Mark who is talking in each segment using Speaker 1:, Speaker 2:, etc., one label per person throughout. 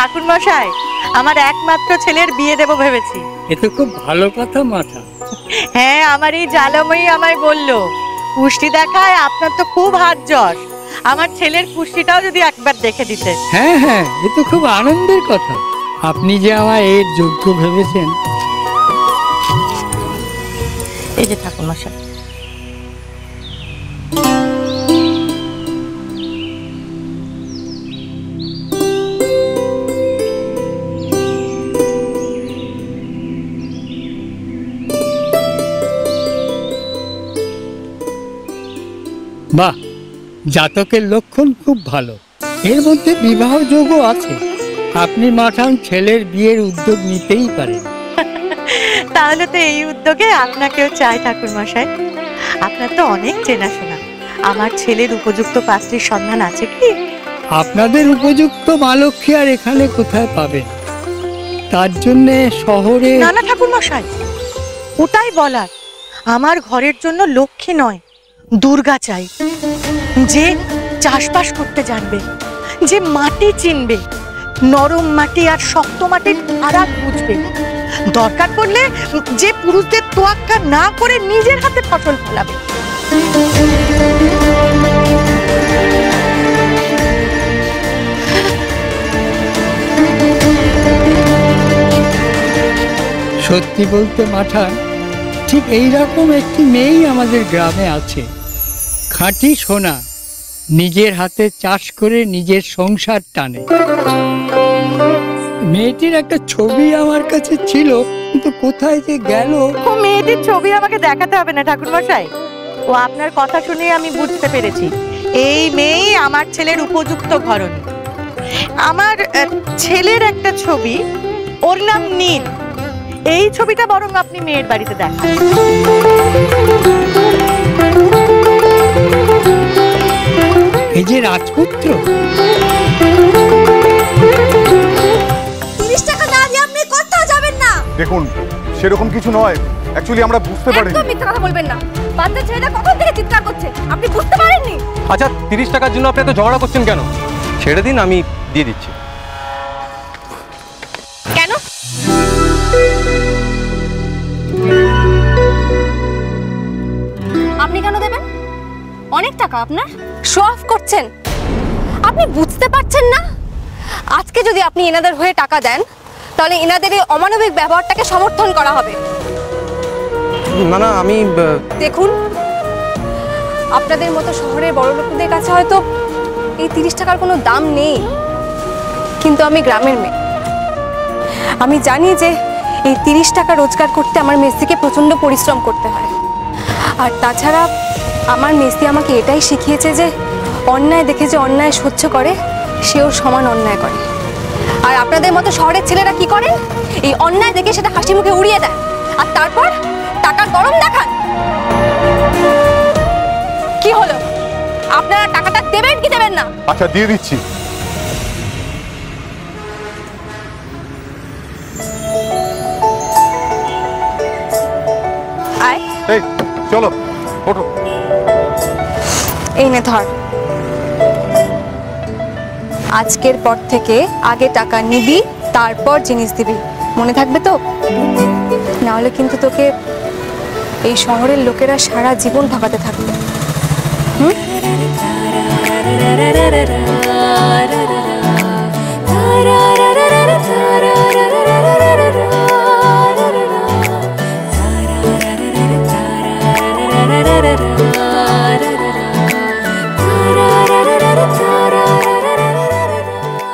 Speaker 1: ঠাকুর মশাই, আমার একমাত্র ছেলের বিয়ে দেব ভেবেছি।
Speaker 2: এ তো খুব ভালো কথা মাথা।
Speaker 1: হ্যাঁ, আমার এই জ্বালাময়ী আমায় বললো, কুষ্টি দেখায় আপনার তো খুব হাত যশ, আমার ছেলের কুষ্টিটাও যদি একবার দেখে দিতে।
Speaker 2: হ্যাঁ হ্যাঁ, এ তো খুব আনন্দের কথা। আপনি যে আমায় এর যোগ্য ভেবেছেন।
Speaker 1: এই যে ঠাকুর মশাই।
Speaker 2: বাহ, জাতকের লক্ষণ খুব ভালো। এর মধ্যে বিবাহ যোগও আছে। আপনি মাঠান ছেলের বিয়ের উদ্যোগ নিতেই পারেন।
Speaker 1: তাহলে তো এই উদ্যোগে আপনাকেও চাই ঠাকুর মশাই। আপনার তো অনেক চেনাশোনা, আমার ছেলের উপযুক্ত পাত্রীর সন্ধান আছে কি?
Speaker 2: আপনাদের উপযুক্ত মা লক্ষ্মী আর এখানে কোথায় পাবেন? তার জন্য শহরে।
Speaker 1: না না ঠাকুর মশাই, ওটাই বলার, আমার ঘরের জন্য লক্ষ্মী নয়, দুর্গা চাই, যে চাষবাস করতে জানবে, যে মাটি চিনবে, নরম মাটি আর শক্ত মাটির ফারাক বুঝবে, দরকার পড়লে যে পুরুষদের তোয়াক্কা না করে নিজের হাতে ফসল ফলাবে।
Speaker 2: সত্যি বলতে মাঠান, ঠিক এইরকম একটি মেয়েই আমাদের গ্রামে আছে। খাঁটি সোনা, নিজের হাতে চাষ করে নিজের সংসার টানে। মেয়েটির একটা ছবি আমার কাছে ছিল, কিন্তু কোথায় যে গেল।
Speaker 1: ও মেয়েটির ছবি আমাকে দেখাতে হবে না ঠাকুর মশাই, ও আপনার কথা শুনে আমি বুঝতে পেরেছি এই মেয়ে আমার ছেলের উপযুক্ত ঘরণী। আমার ছেলের একটা ছবি, ওর নাম নীল, এই ছবিটা বরং আপনি মেয়ের বাড়িতে দেখান।
Speaker 2: এই যে রাজপুত্র।
Speaker 3: 30 টাকা না দিয়ে আপনি কোথাও যাবেন না।
Speaker 4: দেখুন, সেরকম কিছু নয়, অ্যাকচুয়ালি আমরা বুঝতে পারিনি।
Speaker 3: একদম মিথ্যা কথা বলবেন না। বাচ্চা ছেলেটা কখন থেকে চিৎকার করছে, আপনি বুঝতে পারেননি?
Speaker 5: আচ্ছা, 30 টাকার জন্য আপনি এত ঝগড়া করছেন কেন? ছেড়ে দিন, আমি দিয়ে দিচ্ছি।
Speaker 3: কেন? আপনি কেন দেবেন? অনেক টাকা আপনার, শো অফ করছেন। আপনি বুঝতে পারছেন না? আজকে যদি আপনি এনাদের হয়ে টাকা দেন, তাহলে এনাদের এই অমানবিক ব্যবহারটাকে সমর্থন করা হবে।
Speaker 5: না না, আমি
Speaker 3: দেখুন, আপনাদের মতো শহরের বড় লোকদের কাছে হয়তো এই 30 টাকার কোনো দাম নেই, কিন্তু আমি গ্রামের মেয়ে। আমি জানি যে এই 30 টাকা রোজগার করতে আমার মেসিকে প্রচণ্ড পরিশ্রম করতে হয়। আর তাছাড়া আমার মেসি আমাকে এটাই শিখিয়েছে যে অন্যায় দেখে যে অন্যায় সহ্য করে, সেও সমান অন্যায় করে। আর আপনাদের মতো শহরের ছেলেরা কি করে? এই অন্যায় দেখে সেটা হাসি মুখে উড়িয়ে দেয়, আর তারপর টাকার গরম দেখান। কি হলো, আপনারা টাকাটা দেবেন কি দেবেন না?
Speaker 4: আচ্ছা, দিয়ে দিচ্ছি।
Speaker 3: আয়,
Speaker 4: এই চলো, ওঠো।
Speaker 3: এই নে ধর। আজকের পর থেকে আগে টাকা নিবি, তারপর জিনিস দিবি, মনে থাকবে তো? না হলে কিন্তু তোকে এই শহরের লোকেরা সারা জীবন ঠকাতে থাকবে।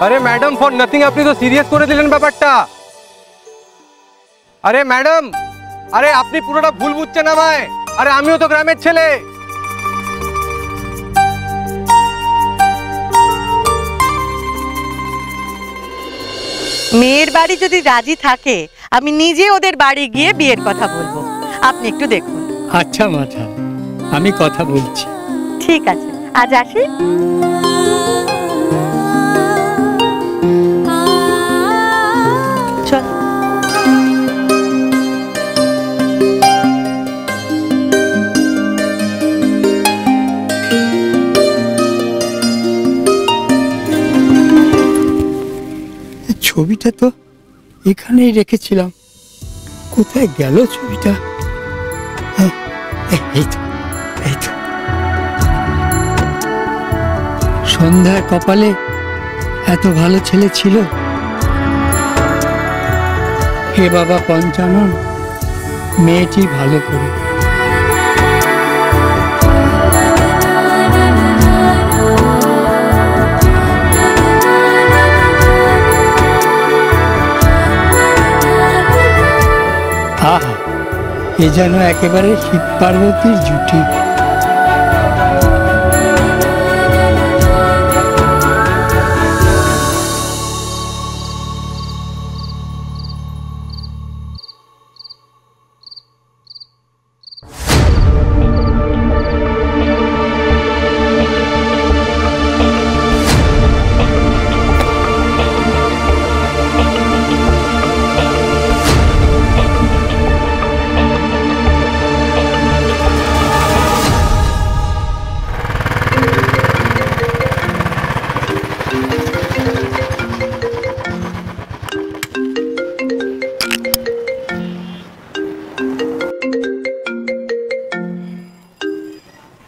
Speaker 5: আরে ম্যাডাম, ফর নাথিং আপনি তো সিরিয়াস করে দিলেন ব্যাপারটা। আরে ম্যাডাম, আরে আপনি পুরোটা ভুল বুঝছেন আমায়। আরে আমিও তো গ্রামের ছেলে।
Speaker 1: মেয়ের বাড়ি যদি রাজি থাকে, আমি নিজে ওদের বাড়ি গিয়ে বিয়ের কথা বলবো, আপনি একটু দেখুন।
Speaker 2: আচ্ছা মাঠান, আমি কথা বলছি।
Speaker 1: ঠিক আছে, আজ আসি। চল।
Speaker 2: ছবিটা তো এখানেই রেখেছিলাম, কোথায় গেল ছবিটা? হ্যাঁ, এই তো, এই তো। সন্ধ্যার কপালে এত ভালো ছেলে ছিল। হে বাবা পঞ্চানন, মেয়েটি ভালো করে। আহা, এ যেন একেবারে শিব পার্বতীর জুটি।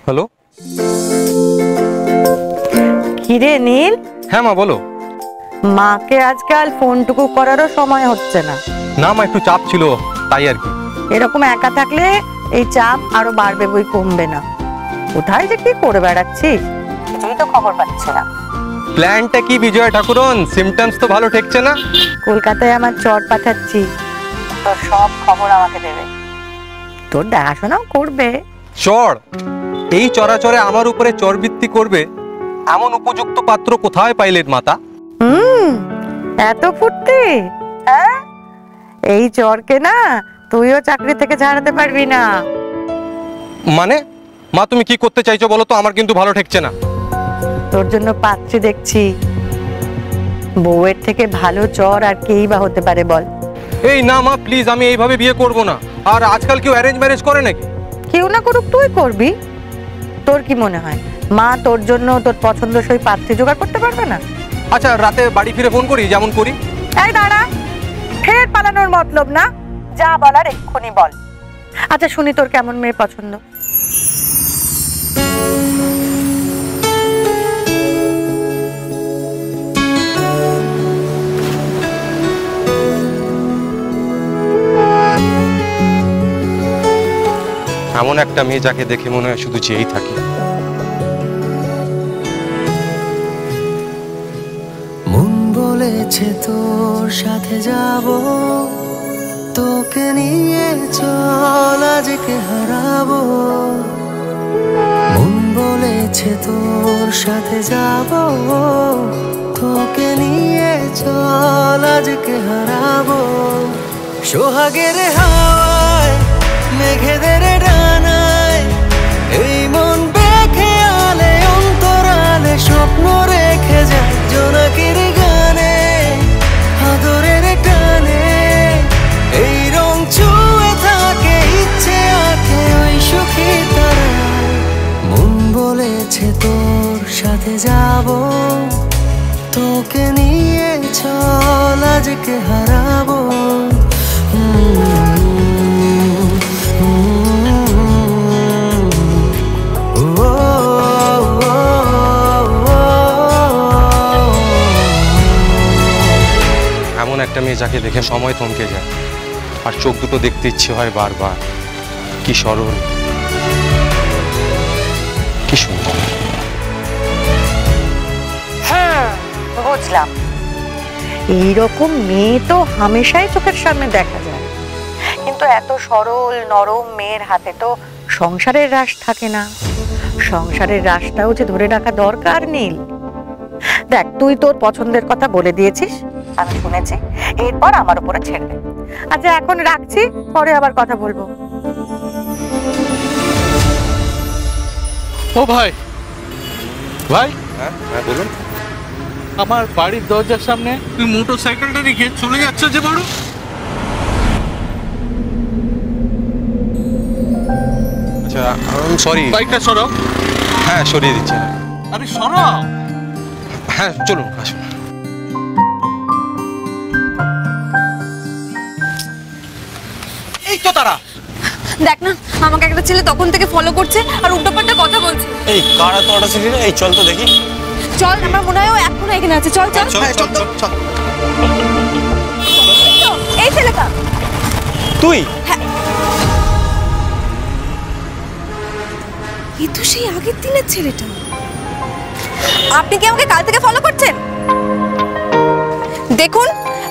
Speaker 5: হ্যালো।
Speaker 1: কিরে নীল,
Speaker 5: হ্যাঁ মা বলো।
Speaker 1: মাকে আজকাল ফোনটুকু করারও সময় হচ্ছে না।
Speaker 5: না মা, একটু চাপ ছিল তাই আর কি।
Speaker 1: এরকম একা থাকলে এই চাপ আরো বাড়বে, বই কমবে না। কোথায় যে কি করে বেড়াচ্ছিস, কিছুই তো খবর পাচ্ছি না।
Speaker 5: প্ল্যানটা কি বিজয়া ঠাকুরন? সিমটমস তো ভালো ঠেকছে না।
Speaker 1: কলকাতায় আমার চট পাঠাচ্ছি, তোর সব খবর আমাকে দেবে, তোর দেখাশোনাও করবে।
Speaker 5: চর? এই চরাচরে আমার উপরে চরবৃত্তি করবে এমন উপযুক্ত পাত্র কোথায় পাইলেন মাতা?
Speaker 1: এত ফুর্তি? হ্যাঁ, এই চরকে না তুইও চাকরি থেকে ছাড়াতে পারবি না।
Speaker 5: মানে মা তুমি কি করতে চাইছো বলো তো, আমার কিন্তু ভালো ঠেকছে না।
Speaker 1: তোর জন্য পাত্রী দেখছি, বউয়ের থেকে ভালো চর আর কেই বা হতে পারে বল?
Speaker 5: এই না মা প্লিজ, আমি এইভাবে বিয়ে করব না। আর আজকাল কেউ অ্যারেঞ্জ ম্যারেজ করে নাকি?
Speaker 1: কেউ না করুক, তুই করবি। তোর কি মনে হয় মা তোর জন্য তোর পছন্দসই পাত্রী জোগাড় করতে পারবে না?
Speaker 5: আচ্ছা রাতে বাড়ি ফিরে ফোন করি যেমন করি।
Speaker 1: এই দাঁড়া, ফের পালানোর মতলব না, যা বলার এক্ষুনি বল। আচ্ছা শুনি তোর কেমন মেয়ে পছন্দ?
Speaker 5: এমন একটা মেয়ে যাকে দেখে মনে হয় শুধু চেয়েই থাকি।
Speaker 6: মন বলেছে তোর সাথে যাব, তোকে নিয়ে চল আজকে হারাবো। মন বলেছে তোর সাথে যাব, তোকে নিয়ে চল আজকে হারাবো। সোহাগের হাওয়ায় মেঘেদের ডানায় এই মন বেঁকে আলে অন্তরালে স্বপ্ন রেখে যায় জোনাকির গানে আদরের টানে। এই রং ছুঁয়ে থাকে ইচ্ছে আঁকে ওই সুখী তারায়। মন বলেছে তোর সাথে যাব, তোকে নিয়ে চল আজকে হারাবো।
Speaker 5: এমন একটা মেয়ে যাকে দেখে সময় থমকে যায় আর চোখ দুটো দেখতে ইচ্ছে হয় বারবার। কি সরল, কি সুন্দর।
Speaker 1: হ্যাঁ বুঝলাম, এইরকম মেয়ে তো হামেশাই চোখের সামনে দেখা যায়, কিন্তু এত সরল নরম মেয়ের হাতে তো সংসারের রাশ থাকে না। সংসারের রাশটাও যে ধরে রাখা দরকার নীল। দেখ তুই তোর পছন্দের কথা বলে দিয়েছিস, আমি শুনেছি, এরপর আমার উপরে ছেড়ে দে। আচ্ছা এখন রাখছি, পরে আবার কথা বলবো।
Speaker 7: ও ভাই, ভাই
Speaker 5: হ্যাঁ হ্যাঁ বলুন।
Speaker 7: আমার বাড়ির দরজার সামনে তুই মোটর সাইকেলটা রেখে চলে যাচ্ছ যে বড়।
Speaker 5: আচ্ছা সরি।
Speaker 7: বাইকটা সরাও।
Speaker 5: হ্যাঁ সরিয়ে দিচ্ছি।
Speaker 7: আরে সরাও।
Speaker 5: হ্যাঁ চলুন আসুন।
Speaker 8: এই তো তারা।
Speaker 3: দেখ না, আমাকে একটা ছেলে তখন থেকে ফলো করছে আর উল্টোপাল্টা কথা বলছে।
Speaker 8: এই কারা তো ছিল? এই চল তো দেখি।
Speaker 3: চল, আমার মনে হয় ও এখনো এখানে আছে। চল চল
Speaker 8: চল চল চল চল।
Speaker 3: এই ছেলেটা
Speaker 8: তুই?
Speaker 3: এই তো সেই আগের দিনের ছেলেটা। আপনি কি আমাকে কাল থেকে ফলো করছেন? দেখুন,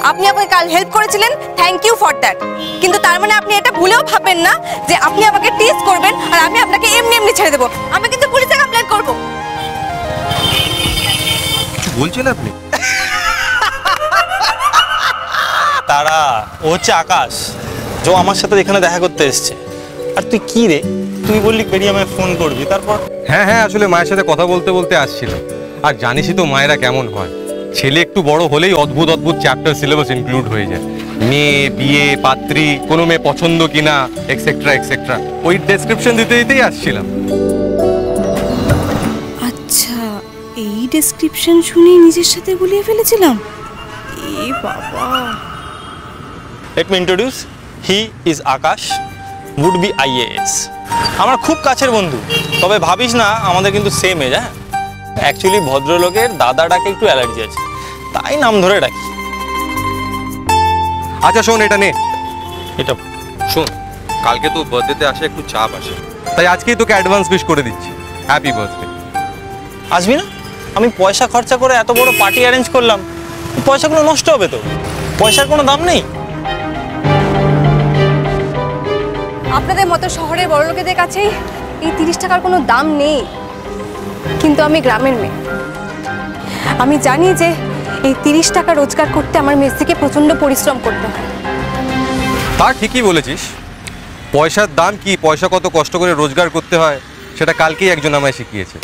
Speaker 3: আপনি আমাকে কাল হেল্প করেছিলেন, থ্যাংক ইউ ফর দ্যাট। কিন্তু তার মানে আপনি এটা ভুলেও ভাববেন না যে আপনি আমাকে টিজ করবেন আর আমি আপনাকে এমনি এমনি ছেড়ে দেবো। আমি কিন্তু পুলিশে কমপ্লেইন করব।
Speaker 5: কিছু বলছেন আপনি?
Speaker 8: তারা ও হচ্ছে আকাশ, যে আমার সাথে এখানে দেখা করতে এসছে। আর তুই কি রে, তুই বললি বেরিয়ে আমায় ফোন করবি, তারপর?
Speaker 5: হ্যাঁ হ্যাঁ, আসলে মায়ের সাথে কথা বলতে বলতে আসছিল। আর জানিসই তো মায়েরা কেমন হয়, ছেলে একটু বড় হলেই অদ্ভুত অদ্ভুত চ্যাপ্টার সিলেবাস ইনক্লুড হয়ে যায়। মেয়ে, বিয়ে, পাত্রী, কোনো মেয়ে পছন্দ কিনা, এক্সেট্রা এক্সেট্রা। ওই ডেসক্রিপশন দিতে দিতেই আসছিলাম।
Speaker 3: আচ্ছা, এই ডেসক্রিপশন শুনে নিজের সাথে গুলিয়ে ফেলেছিলাম। এ বাবা।
Speaker 8: Let me introduce, he is Akash, would be IAS। আমার খুব কাছের বন্ধু, তবে ভাবিস না আমাদের কিন্তু সেম এজ। হ্যাঁ, অ্যাকচুয়ালি ভদ্রলোকের দাদাটাকে একটু অ্যালার্জি আছে, তাই নাম ধরে ডাকি।
Speaker 5: আচ্ছা শোন, এটা নে।
Speaker 8: এটা
Speaker 5: শোন, কালকে তো বার্থডেতে আসে একটু চাপ আসে, তাই আজকেই তোকে অ্যাডভান্স উইশ করে দিচ্ছি। Happy birthday.
Speaker 8: আসবি না? আমি পয়সা খরচা করে এত বড় পার্টি অ্যারেঞ্জ করলাম, পয়সাগুলো নষ্ট হবে তো। পয়সার কোনো দাম নেই।
Speaker 3: আপনাদের মতো শহরের বড় লোকেদের কাছেই এই 30 টাকার কোনো দাম নেই, কিন্তু আমি গ্রামের মেয়ে। আমি জানি যে এই 30 টাকা রোজগার করতে আমার মেসিকে প্রচন্ড পরিশ্রম করতে হয়।
Speaker 5: তা ঠিকই বলেছিস, পয়সার দাম কি, পয়সা কত কষ্ট করে রোজগার করতে হয়, সেটা কালকেই একজন আমায় শিখিয়েছে।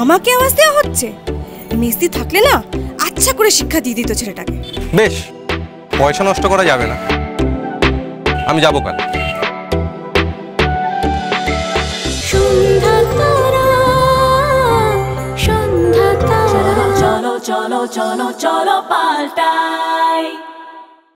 Speaker 3: আমাকে আওয়াজ দেওয়া হচ্ছে? মেসি থাকলে না আচ্ছা করে শিক্ষা দিয়ে দিত ছেলেটাকে।
Speaker 5: বেশ, পয়সা নষ্ট করা যাবে না, আমি যাবো কাল।
Speaker 9: চলো চলো চলো চলো চলো পাল্টাই।